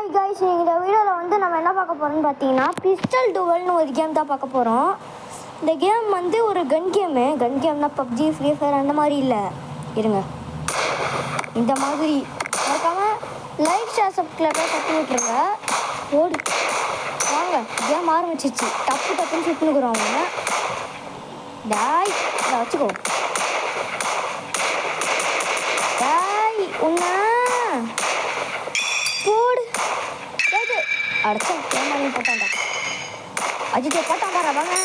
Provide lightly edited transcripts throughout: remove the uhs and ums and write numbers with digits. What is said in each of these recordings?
Hi guys, இந்த வீடியோவில் வந்து நம்ம என்ன பார்க்க போகிறோம்னு பார்த்தீங்கன்னா பிஸ்டல் டுவல்னு ஒரு கேம் தான் பார்க்க போகிறோம். இந்த கேம் வந்து ஒரு கன் கேம்னா பப்ஜி ஃப்ரீ ஃபயர் அந்த மாதிரி இல்லை. இருங்க, இந்த மாதிரி மறக்காமல் லைக் ஷேர் சப்ஸ்கிரைபர் தட்டி விட்டுருங்க. ஓடு வாங்க, கேம் ஆரம்பிச்சிச்சு. டப்புன்னு சுட்டுனுக்குறோம் அவங்க. டாய் இதை வச்சுக்கோ. டாய் உன்ன போடு. அடைச்சா கேமாலையும் போட்டான்டா. அஜித்தை போட்டான் பாரு அவங்க.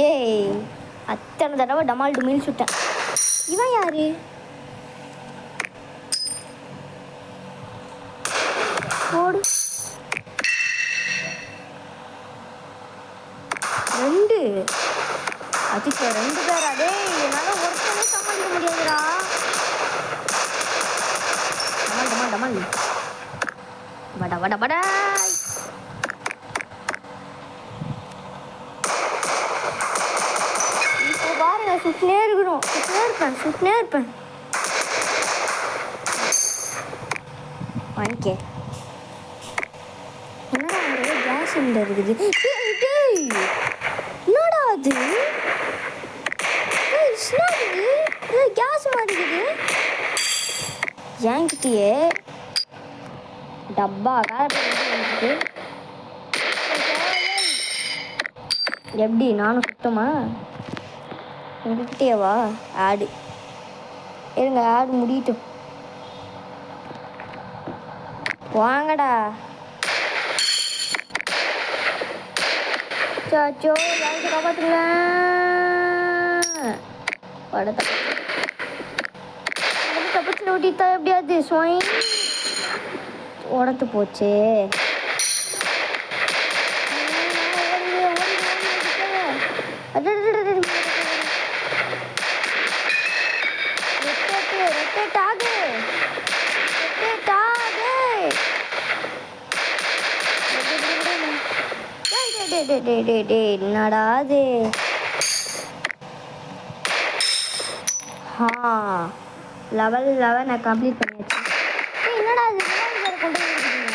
ஏய், அத்தனை தடவை டமால் டுமில் சுட்டேன். இவன் யாரு? போடு. 2 அஜித்தை 2 பேரா? டேய், என்னால் ஒருத்தனே சமாளிக்க முடியாதுடா. டமால் வட இப்போ பாருங்க, சுட்டினே இருப்பேன். வாங்கிக்க. என்னடா அந்த கேஸ் சிலிண்டர் இருக்குது? என்னடா அது? கேஸ் மாட்டிக்குது என்கிட்டயே. டப்பா வேறு எப்படி? நானும் சுத்தமா உங்ககிட்டேவா? ஆடு இருங்க, ஆடு முடியட்டும். வாங்கடா. சாச்சோ, யாருக்கு காப்பாத்துங்கள. தப்பிச்சு ஓட்டித்தா எப்படியாது? சுவாய் உடத்து போச்சு. என்னடா அது? லெவல் 11 நான் கம்ப்ளீட் பண்ணியாச்சு. என்னடா அது? கொண்டு வந்துருக்கீங்க.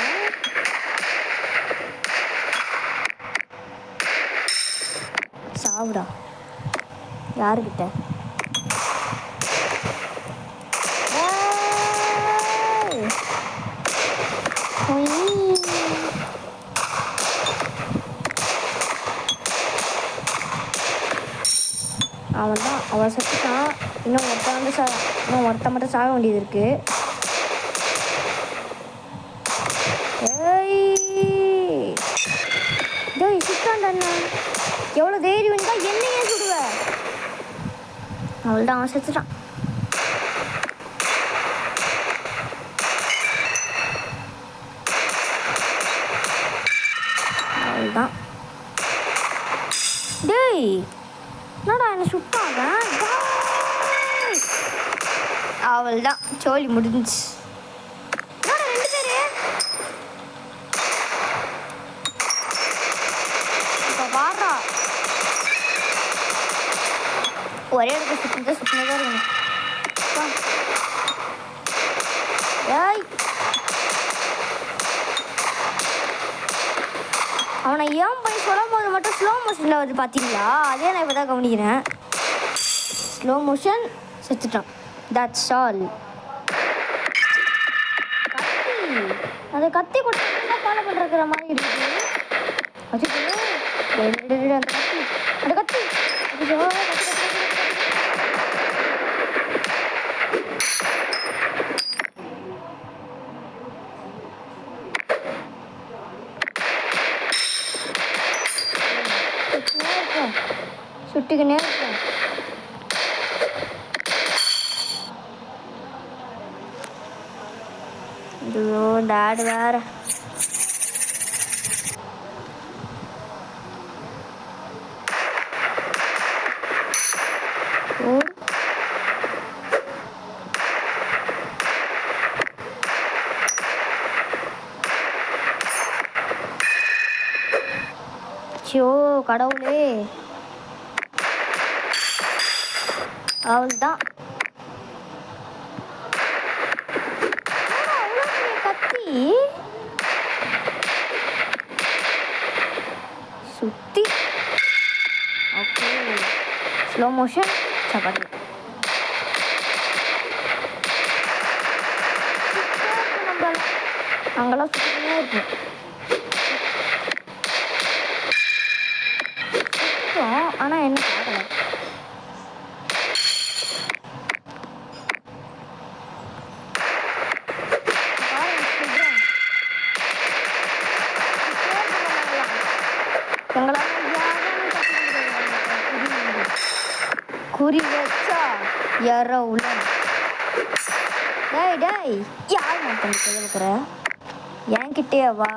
சாவுடா. யாருக்கிட்ட? அவன் தான், அவன் செத்துட்டான். இன்னும் ஒருத்தன் மட்டும் சாக வேண்டியது இருக்கு. டேய் சுத்தான்டா. எவ்வளோ தைரியம் இருந்தா என்னையே சுடுவ? அவள்தான், அவன் செத்துட்டான். அவள்தான். டேய் என்னடா என்ன சுட்டாங்க? அவள்தான், சோழி முடிஞ்சிச்சு. ஒரே இடத்துல சுத்தினதா இருக்கணும். அவனை ஏன் போய் சொல்லும் போது மட்டும் ஸ்லோ மோஷனில் வருது பார்த்தீங்களா? அதே நான் இப்போ தான் கவனிக்கிறேன். ஸ்லோ மோஷன், செத்துட்டான். That's all. அதை கத்தி கொடுத்து ஃபாலோ பண்ணுற மாதிரி இருக்குது. அந்த கத்தி சுட்டுக்கினே இருக்கும். ஐயோ, இந்த ஆடு வேற. ஐயோ கடவுளே, அவள் தான். கத்தி சுத்தி. Okay, slow motion chapati. அங்கெல்லாம் சுற்றினே இருக்கும். சுத்தம், ஆனால் என்ன பார்க்கல. குறி வச்சா யாரோ உள்ள. டேய் டேய், யார் மட்டும் கேட்குற? என்கிட்டே வா.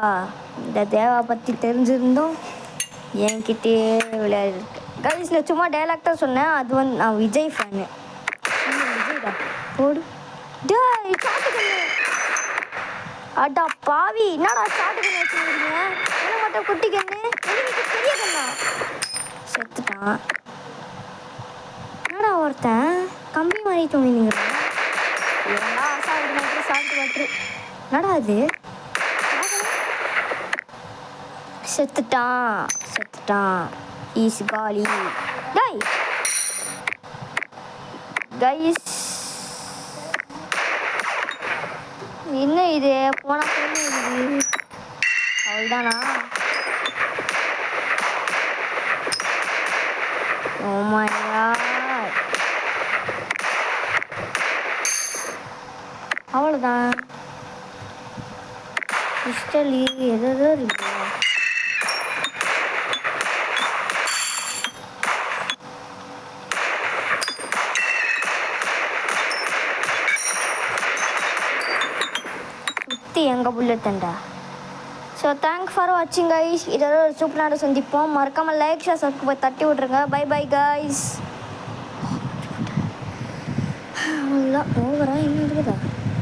இந்த தேவா பற்றி தெரிஞ்சிருந்தோம் என்கிட்டே விளையாடு. கைஸில் சும்மா டைலாக் தான் சொன்னேன். அது வந்து நான் விஜய் ஃபேனு. விஜய் தான் போடு. டேய் சாட்டுக்கண்ணு, அடா பாவி, என்னடா சாட்டுக்கண்ணு வச்சுருக்கீங்க? என்ன மட்டும் குட்டி கண்ணு, பெரிய கண்ணா? செத்துட்டான். என்னடா ஒருத்தன் கம்பி மாதிரி தூங்கினுங்கிறான். ஏன்னா சாப்பிட்டு வாட்ரு. என்னடா அது? செத்துட்டான். ஈஸ் காலி. டேய் கைஸ், என்ன இது? போன பொண்ணு இது அவள்தானா? ஓ மை காட், அவ்வளோதான். கிறிஸ்டலி எதோ இருக்கு. எங்க bullet danda. So thanks for வாட்சிங் கைஸ். இதோட ஒரு சூப்பரான சந்திப்போம். மறக்காமல் லைக் ஷேர் சப்ஸ்கிரைப் தட்டி விட்ருங்க. Bye bye guys. அவ்வளோதான், ஓவரா இன்னும் இருக்குதா?